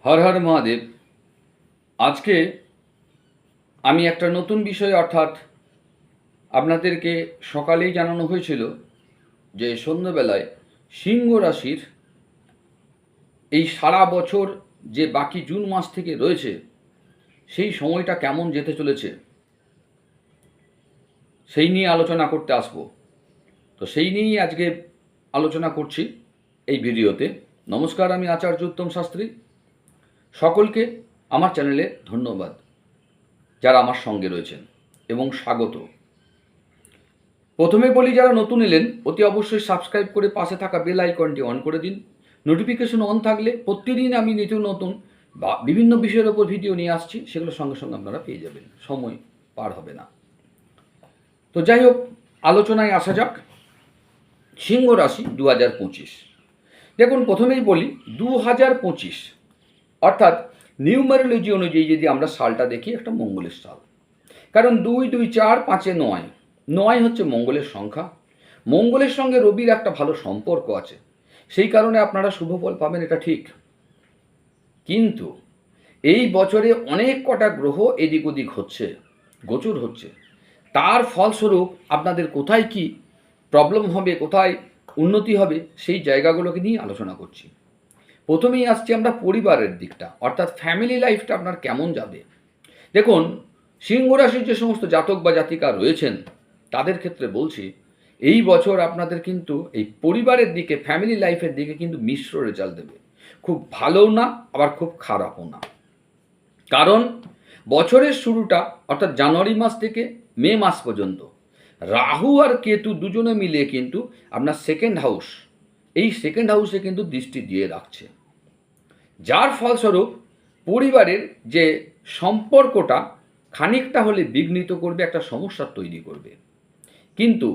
হর হর মহাদেব। আজকে আমি একটা নতুন বিষয় অর্থাৎ আপনাদেরকে সকালেই জানানো হয়েছিল যে সন্ধ্যাবেলায় সিংহ রাশির এই সারা বছর যে বাকি জুন মাস থেকে রয়েছে সেই সময়টা কেমন যেতে চলেছে সেই নিয়ে আলোচনা করতে আসবো। তো সেই নিয়েই আজকে আলোচনা করছি এই ভিডিওতে। নমস্কার, আমি আচার্য উত্তম শাস্ত্রী। সকলকে আমার চ্যানেলে ধন্যবাদ যারা আমার সঙ্গে রয়েছেন এবং স্বাগত। প্রথমে বলি, যারা নতুন এলেন অতি অবশ্যই সাবস্ক্রাইব করে পাশে থাকা বেল আইকনটি অন করে দিন। নোটিফিকেশন অন থাকলে প্রতিদিন আমি নিত্য নতুন বা বিভিন্ন বিষয়ের ওপর ভিডিও নিয়ে আসছি, সেগুলো সঙ্গে সঙ্গে আপনারা পেয়ে যাবেন, সময় পার হবে না। তো যাই হোক, আলোচনায় আসা যাক। সিংহ রাশি 2025। দেখুন, প্রথমেই বলি 2025 অর্থাৎ নিউমারোলজি অনুযায়ী যদি আমরা সালটা দেখি, একটা মঙ্গলের সাল। কারণ 2 2 4 5 9 9 হচ্ছে মঙ্গলের সংখ্যা। মঙ্গলের সঙ্গে রবির একটা ভালো সম্পর্ক আছে, সেই কারণে আপনারা শুভ ফল পাবেন, এটা ঠিক। কিন্তু এই বছরে অনেক কটা গ্রহ এদিক ওদিক হচ্ছে, গোচর হচ্ছে। তার ফলস্বরূপ আপনাদের কোথায় কি প্রবলেম হবে, কোথায় উন্নতি হবে, সেই জায়গাগুলোকে নিয়ে আলোচনা করছি। প্রথমেই আসছি আমরা পরিবারের দিকটা, অর্থাৎ ফ্যামিলি লাইফটা আপনার কেমন যাবে। দেখুন, সিংহ রাশির যে সমস্ত জাতক বা জাতিকা রয়েছেন তাদের ক্ষেত্রে বলছি, এই বছর আপনাদের কিন্তু এই পরিবারের দিকে, ফ্যামিলি লাইফের দিকে কিন্তু মিশ্র রেজাল্ট দেবে। খুব ভালোও না, আবার খুব খারাপও না। কারণ বছরের শুরুটা অর্থাৎ জানুয়ারি মাস থেকে মে মাস পর্যন্ত রাহু আর কেতু দুজনে মিলে কিন্তু আপনার সেকেন্ড হাউস, এই সেকেন্ড হাউসে কিন্তু দৃষ্টি দিয়ে রাখছে, যার ফলস্বরূপ পরিবারের যে সম্পর্কটা খানিকটা হলে বিঘ্নিত করবে, একটা সমস্যা তৈরি করবে। কিন্তু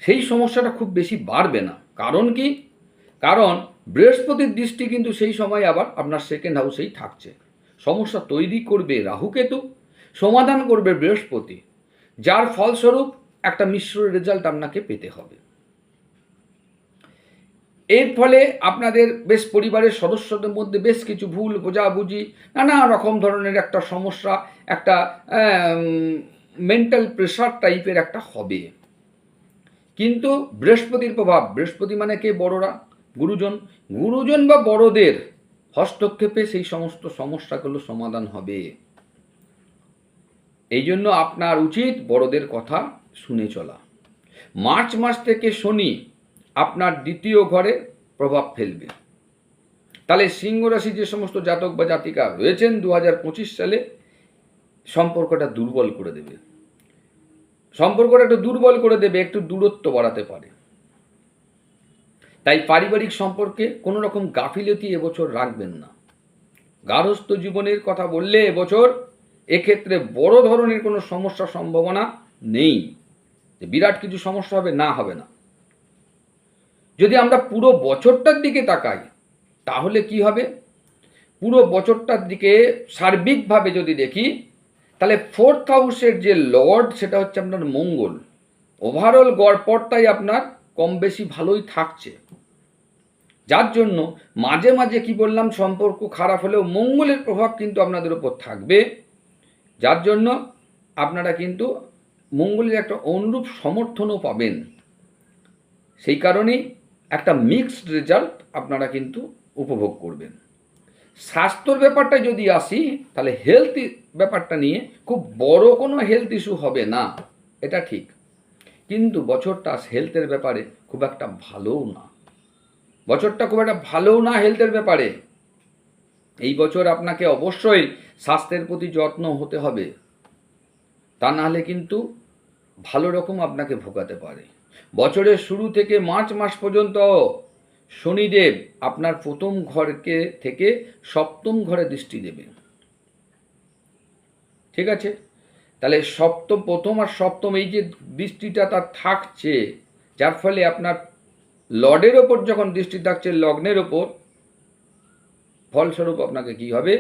সেই সমস্যাটা খুব বেশি বাড়বে না। কারণ কি? কারণ বৃহস্পতির দৃষ্টি কিন্তু সেই সময় আবার আপনার সেকেন্ড হাউসেই থাকছে। সমস্যা তৈরি করবে রাহুকেতু, সমাধান করবে বৃহস্পতি, যার ফলস্বরূপ একটা মিশ্র রেজাল্ট আপনাকে পেতে হবে। এর ফলে আপনাদের বেশ পরিবারের সদস্যদের মধ্যে বেশ কিছু ভুল বোঝাবুঝি, নানা রকম ধরনের একটা সমস্যা, একটা মেন্টাল প্রেশার টাইপের একটা হবে। কিন্তু বৃহস্পতির প্রভাব, বৃহস্পতি মানে কে? বড়রা, গুরুজন। গুরুজন বা বড়দের হস্তক্ষেপে সেই সমস্ত সমস্যাগুলো সমাধান হবে। এই জন্য আপনার উচিত বড়দের কথা শুনে চলা। মার্চ মাস থেকে শনি আপনার দ্বিতীয় ঘরে প্রভাব ফেলবে। তাহলে সিংহ রাশি যে সমস্ত জাতক বা জাতিকা রয়েছেন 2025 সালে সম্পর্কটা দুর্বল করে দেবে। সম্পর্কটা একটু দুর্বল করে দেবে, একটু দূরত্ব বাড়াতে পারে। তাই পারিবারিক সম্পর্কে কোনো রকম গাফিলতি এবছর রাখবেন না। গার্হস্থ্য জীবনের কথা বললে এবছর এক্ষেত্রে বড় ধরনের কোনো সমস্যার সম্ভাবনা নেই, যে বিরাট কিছু সমস্যা হবে, না, হবে না। যদি আমরা পুরো বছরটার দিকে তাকাই তাহলে কি হবে? পুরো বছরটার দিকে সার্বিকভাবে যদি দেখি, তাহলে 4th হাউসের যে লর্ড সেটা হচ্ছে আপনার মঙ্গল। ওভারঅল গড়পড়টাই আপনার কম বেশি ভালোই থাকছে, যার জন্য মাঝে মাঝে কি বললাম, সম্পর্ক খারাপ হলেও মঙ্গলের প্রভাব কিন্তু আপনাদের উপর থাকবে, যার জন্য আপনারা কিন্তু মঙ্গলের একটা অনুরূপ সমর্থনও পাবেন। সেই কারণেই একটা মিক্সড রেজাল্ট আপনারা কিন্তু উপভোগ করবেন। স্বাস্থ্যর ব্যাপারটা যদি আসি, তাহলে হেলথ ব্যাপারটা নিয়ে খুব বড় কোনো হেলথ ইস্যু হবে না, এটা ঠিক। কিন্তু বছরটা হেলথের ব্যাপারে খুব একটা ভালোও না। বছরটা খুব একটা ভালোও না হেলথের ব্যাপারে। এই বছর আপনাকে অবশ্যই স্বাস্থ্যের প্রতি যত্ন হতে হবে, তা নাহলে কিন্তু ভালো রকম আপনাকে ভোগাতে পারে। বছরের শুরু থেকে মার্চ মাস পর্যন্ত শনিদেব আপনার প্রথম ঘরকে থেকে সপ্তম ঘরে দৃষ্টি দেবে। ঠিক আছে? তাহলে সপ্তম, প্রথম আর সপ্তম এই যে দৃষ্টিটা তার থাকছে, যার ফলে আপনার লর্ডের ওপর যখন দৃষ্টি থাকছে, লগ্নের ওপর, ফলস্বরূপ আপনাকে কি হবে?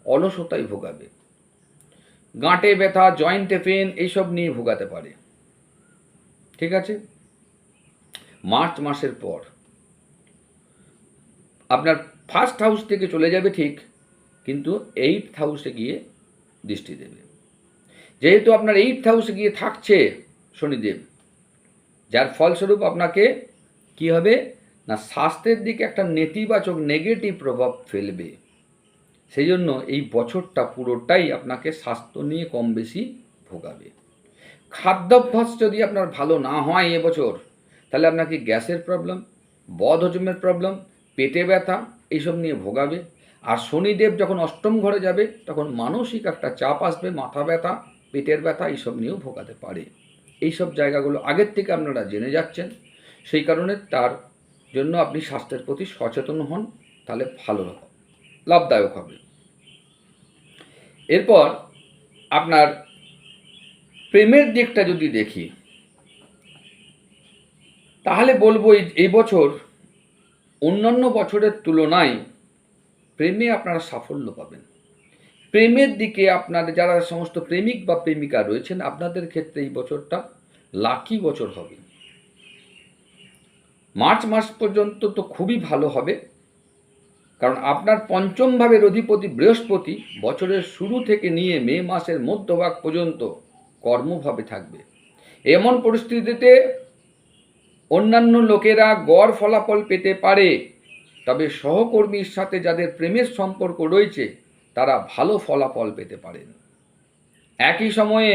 অলসতায় ভোগাবে, গাঁটে ব্যথা, জয়েন্টে পেন, এইসব নিয়ে ভোগাতে পারে। ঠিক আছে? মার্চ মাসের পর আপনার ফার্স্ট হাউস থেকে চলে যাবে ঠিক, কিন্তু 8th হাউসে গিয়ে দৃষ্টি দেবে। যেহেতু আপনার 8th হাউসে গিয়ে থাকছে শনিদেব, যার ফলস্বরূপ আপনাকে কি হবে না, স্বাস্থ্যের দিকে একটা নেতিবাচক নেগেটিভ প্রভাব ফেলবে। সেই জন্য এই বছরটা পুরোটাই আপনাকে স্বাস্থ্য নিয়ে কম বেশি ভোগাবে। খাদ্যাভ্যাস যদি আপনার ভালো না হয় এবছর, তাহলে আপনাকে গ্যাসের প্রবলেম, বদহজমের প্রবলেম, পেটে ব্যথা এইসব নিয়ে ভোগাবে। আর শনিদেব যখন অষ্টম ঘরে যাবে তখন মানসিক একটা চাপ আসবে, মাথা ব্যথা, পেটের ব্যথা এইসব নিয়েও ভোগাতে পারে। এইসব জায়গাগুলো আগের থেকে আপনারা জেনে যাচ্ছেন, সেই কারণে তার জন্য আপনি স্বাস্থ্যের প্রতি সচেতন হন, তাহলে ভালো লাভদায়ক হবে। এরপর আপনার প্রেমের দিকটা যদি দেখি, তাহলে বলবো এই বছর অন্যান্য বছরের তুলনায় প্রেমে আপনারা সাফল্য পাবেন। প্রেমের দিকে আপনার যারা সমস্ত প্রেমিক বা প্রেমিকা রয়েছেন, আপনাদের ক্ষেত্রে এই বছরটা লাকি বছর হবে। মার্চ মাস পর্যন্ত তো খুবই ভালো হবে, কারণ আপনার পঞ্চম ভাবের অধিপতি বৃহস্পতি বছরের শুরু থেকে নিয়ে মে মাসের মধ্যভাগ পর্যন্ত কর্মভাবে থাকবে। এমন পরিস্থিতিতে অন্যান্য লোকেরা গড় ফলাফল পেতে পারে, তবে সহকর্মীর সাথে যাদের প্রেমের সম্পর্ক রয়েছে তারা ভালো ফলাফল পেতে পারেন। একই সময়ে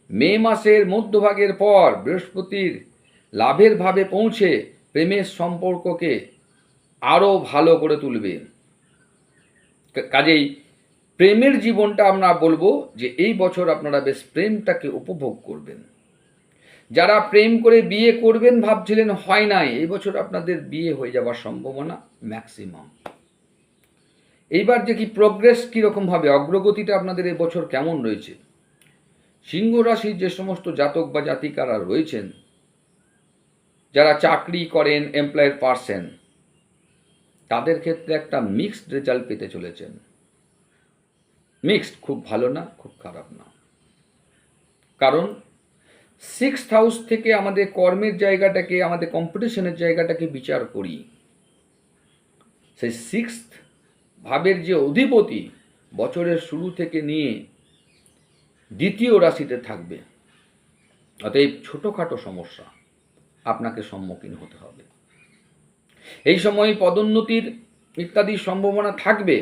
মে মাসের মধ্যভাগের পর বৃহস্পতির লাভের ভাবে পৌঁছে প্রেমের সম্পর্ককে আরও ভালো করে তুলবে। কাজেই প্রেমের জীবনটা আমরা বলবো যে এই বছর আপনারা বেশ প্রেমটাকে উপভোগ করবেন। যারা প্রেম করে বিয়ে করবেন ভাবছিলেন হয় নাই, এই বছর আপনাদের বিয়ে হয়ে যাওয়ার সম্ভাবনা ম্যাক্সিমাম। এইবার যে কি প্রোগ্রেস কীরকমভাবে, অগ্রগতিটা আপনাদের এবছর কেমন রয়েছে। সিংহ রাশির যে সমস্ত জাতক বা জাতিকারা রয়েছেন, যারা চাকরি করেন, এমপ্লয়েড পারসন, তাদের ক্ষেত্রে একটা মিক্সড রেজাল্ট পেতে চলেছেন। মিক্সড, খুব ভালো না, খুব খারাপ না। কারণ 6th হাউস থেকে আমাদের কর্মের জায়গাটাকে, আমাদের কম্পিটিশনের জায়গাটাকে বিচার করি। সেই 6th ভাবের যে অধিপতি বছরের শুরু থেকে নিয়ে দ্বিতীয় রাশিতে থাকবে, অতএব ছোটোখাটো সমস্যা আপনাকে সম্মুখীন হতে হবে। এই সময় পদোন্নতির ইত্যাদি সম্ভাবনা থাকবে,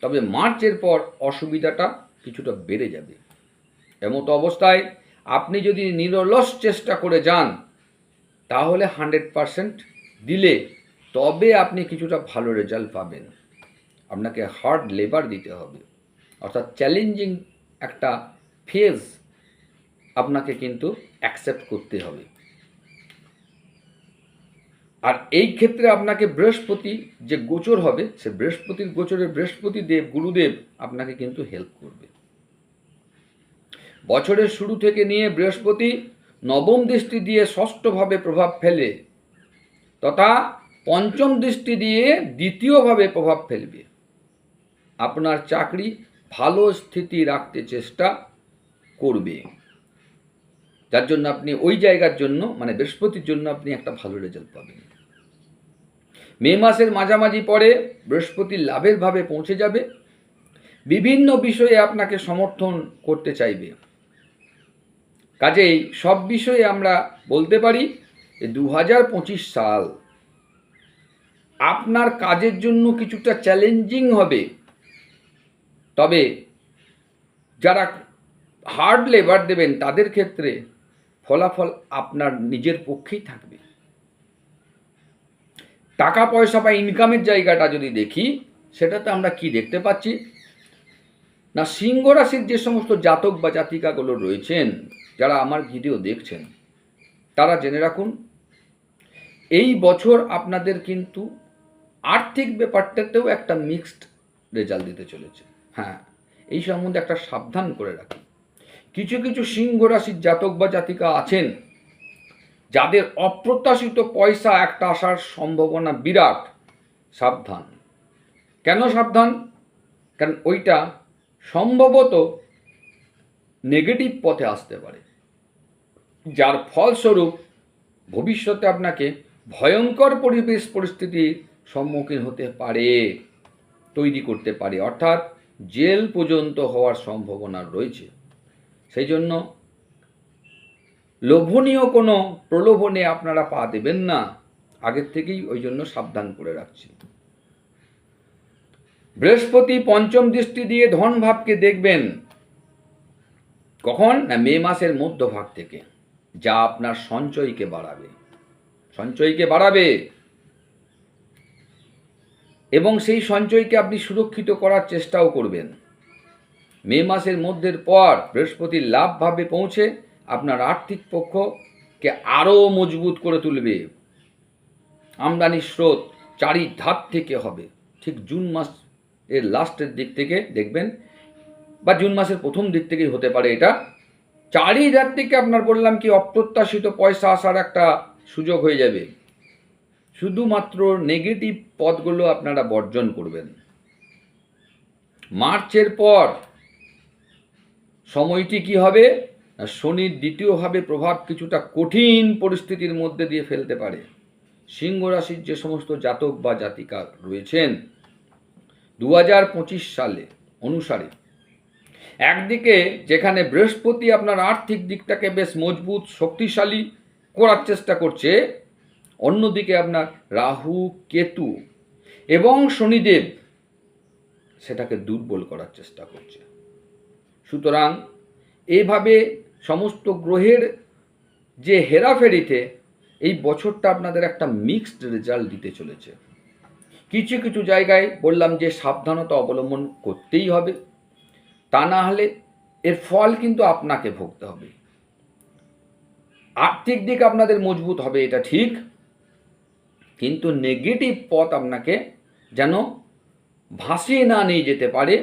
তবে মার্চের পর অসুবিধাটা কিছুটা বেড়ে যাবে। এমতো অবস্থায় আপনি যদি নিরলস চেষ্টা করে যান, তাহলে 100% দিলে তবে আপনি কিছুটা ভালো রেজাল্ট পাবেন। আপনাকে হার্ড লেবার দিতে হবে, অর্থাৎ চ্যালেঞ্জিং একটা ফেজ আপনাকে কিন্তু অ্যাকসেপ্ট করতে হবে। আর এই ক্ষেত্রে আপনাকে বৃহস্পতি যে গোচর হবে, সে বৃহস্পতির গোচরে বৃহস্পতি দেব, গুরুদেব আপনাকে কিন্তু হেল্প করবে। বছরের শুরু থেকে নিয়ে বৃহস্পতি নবম দৃষ্টি দিয়ে ষষ্ঠভাবে প্রভাব ফেলে, তথা পঞ্চম দৃষ্টি দিয়ে দ্বিতীয়ভাবে প্রভাব ফেলবে। আপনার চাকরি ভালো স্থিতি রাখতে চেষ্টা করবে, যার জন্য আপনি ওই জায়গার জন্য মানে বৃহস্পতির জন্য আপনি একটা ভালো রেজাল্ট পাবেন। মে মাসের মাঝামাঝি পরে বৃহস্পতি লাভের ভাবে পৌঁছে যাবে, বিভিন্ন বিষয়ে আপনাকে সমর্থন করতে চাইবে। কাজেই সব বিষয়ে আমরা বলতে পারি যে 2025 সাল আপনার কাজের জন্য কিছুটা চ্যালেঞ্জিং হবে, তবে যারা হার্ড লেবার দেবেন তাদের ক্ষেত্রে ফলাফল আপনার নিজের পক্ষেই থাকবে। টাকা পয়সা বা ইনকামের জায়গাটা যদি দেখি, সেটাতে আমরা কি দেখতে পাচ্ছি না, সিংহ রাশির যে সমস্ত জাতক বা জাতিকাগুলো রয়েছেন, যারা আমার ভিডিও দেখছেন, তারা জেনে রাখুন এই বছর আপনাদের কিন্তু আর্থিক ব্যাপারটাতেও একটা মিক্সড রেজাল্ট দিতে চলেছে। হ্যাঁ, এই সম্বন্ধে একটা সাবধান করে রাখি। কিছু কিছু সিংহ রাশির জাতক বা জাতিকা আছেন যাদের অপ্রত্যাশিত পয়সা একটা আসার সম্ভাবনা বিরাট। সাবধান। কেন সাবধান? কারণ ওইটা সম্ভবত নেগেটিভ পথে আসতে পারে, যার ফলস্বরূপ ভবিষ্যতে আপনাকে ভয়ঙ্কর পরিবেশ পরিস্থিতির সম্মুখীন হতে পারে, তৈরি করতে পারে, অর্থাৎ জেল পর্যন্ত হওয়ার সম্ভাবনা রয়েছে। সেই জন্য লোভনীয় কোনো প্রলোভনে আপনারা পা দেবেন না, আগের থেকেই ওই জন্য সাবধান করে রাখছি। বৃহস্পতি পঞ্চম দৃষ্টি দিয়ে ধন ভাবকে দেখবেন কখন? না, মে মাসের মধ্যভাগ থেকে, যা আপনার সঞ্চয়কে বাড়াবে এবং সেই সঞ্চয়কে আপনি সুরক্ষিত করার চেষ্টাও করবেন। মে মাসের মধ্যের পর বৃহস্পতির লাভ ভাবে পৌঁছে আপনার আর্থিক পক্ষকে আরও মজবুত করে তুলবে। আমদানির স্রোত চারিধার থেকে হবে। ঠিক জুন মাস এর লাস্টের দিক থেকে দেখবেন, বা জুন মাসের প্রথম দিক থেকেই হতে পারে এটা। চারিধার থেকে আপনার বললাম কি অপ্রত্যাশিত পয়সা আসার একটা সুযোগ হয়ে যাবে। শুধুমাত্র নেগেটিভ পথগুলো আপনারা বর্জন করবেন। মার্চের পর সময়টি কি হবে? শনির দ্বিতীয়ভাবে প্রভাব কিছুটা কঠিন পরিস্থিতির মধ্যে দিয়ে ফেলতে পারে। সিংহ রাশির যে সমস্ত জাতক বা জাতিকা রয়েছেন 2025 সালে অনুসারে, একদিকে যেখানে বৃহস্পতি আপনার আর্থিক দিকটাকে বেশ মজবুত শক্তিশালী করার চেষ্টা করছে, অন্যদিকে আপনার রাহু, কেতু এবং শনিদেব সেটাকে দুর্বল করার চেষ্টা করছে। সুতরাং এইভাবে সমস্ত গ্রহের যে হেরাফেরিতে এই বছরটা আপনাদের একটা মিক্সড রেজাল্ট দিতে চলেছে। কিছু কিছু জায়গায় বললাম যে সাবধানতা অবলম্বন করতেই হবে, তা না হলে এর ফল কিন্তু আপনাকে ভুগতে হবে। আর্থিক দিক আপনাদের মজবুত হবে, এটা ঠিক, কিন্তু নেগেটিভ পথ আপনাকে যেন ভাসিয়ে না নিয়ে যেতে পারে,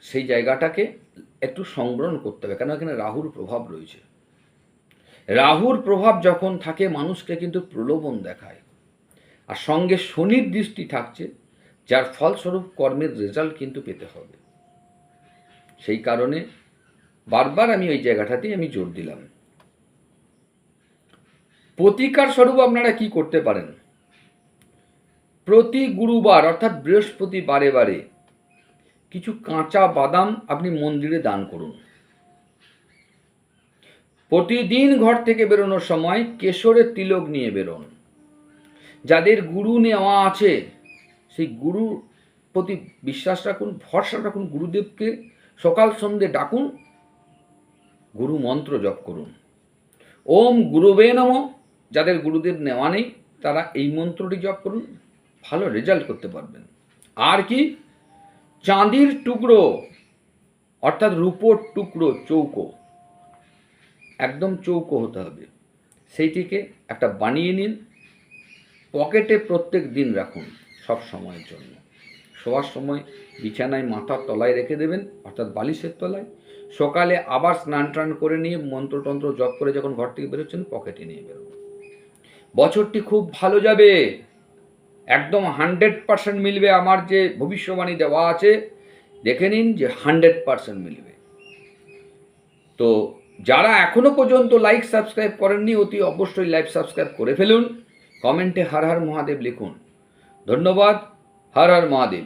সেই জায়গাটাকে একটু সংবরণ করতে হবে। কেন? এখানে রাহুর প্রভাব রয়েছে। রাহুর প্রভাব যখন থাকে মানুষকে কিন্তু প্রলোভন দেখায়, আর সঙ্গে শনির দৃষ্টি থাকছে, যার ফলস্বরূপ কর্মের রেজাল্ট কিন্তু পেতে হবে। সেই কারণে বারবার আমি ওই জায়গাটাতেই আমি জোর দিলাম। প্রতিকার স্বরূপ আপনারা কি করতে পারেন? প্রতি গুরুবার অর্থাৎ বৃহস্পতিবারে বারে কিছু কাঁচা বাদাম আপনি মন্দিরে দান করুন। প্রতিদিন ঘর থেকে বেরোনোর সময় কেশরের তিলক নিয়ে বেরোন। যাদের গুরু নেওয়া আছে সেই গুরুর প্রতি বিশ্বাস রাখুন, ভরসা রাখুন। গুরুদেবকে সকাল সন্ধ্যে ডাকুন, গুরু মন্ত্র জপ করুন। ওম গুরুবে নমঃ। যাদের গুরুদেব নেওয়া নেই তারা এই মন্ত্রটি জপ করুন, ভালো রেজাল্ট করতে পারবেন। আর কি? চাঁদির টুকরো অর্থাৎ রূপোর টুকরো, চৌকো, একদম চৌকো হতে হবে, সেইটিকে একটা বানিয়ে নিন, পকেটে প্রত্যেক দিন রাখুন সব সময়ের জন্য। শোয়ার সময় বিছানায় মাথার তলায় রেখে দেবেন, অর্থাৎ বালিশের তলায়। সকালে আবার স্নান টান করে নিয়ে মন্ত্রতন্ত্র জপ করে যখন ঘর থেকে বেরোচ্ছেন পকেটে নিয়ে বেরোবেন। বছরটি খুব ভালো যাবে, একদম 100% মিলবে। আমার যে ভবিষ্যবাণী দেওয়া আছে দেখে নিন যে 100% মিলবে। তো যারা এখনো পর্যন্ত লাইক সাবস্ক্রাইব করেননি অতি অবশ্যই লাইক সাবস্ক্রাইব করে ফেলুন। কমেন্টে হর হর মহাদেব লিখুন। ধন্যবাদ। হর হর মহাদেব।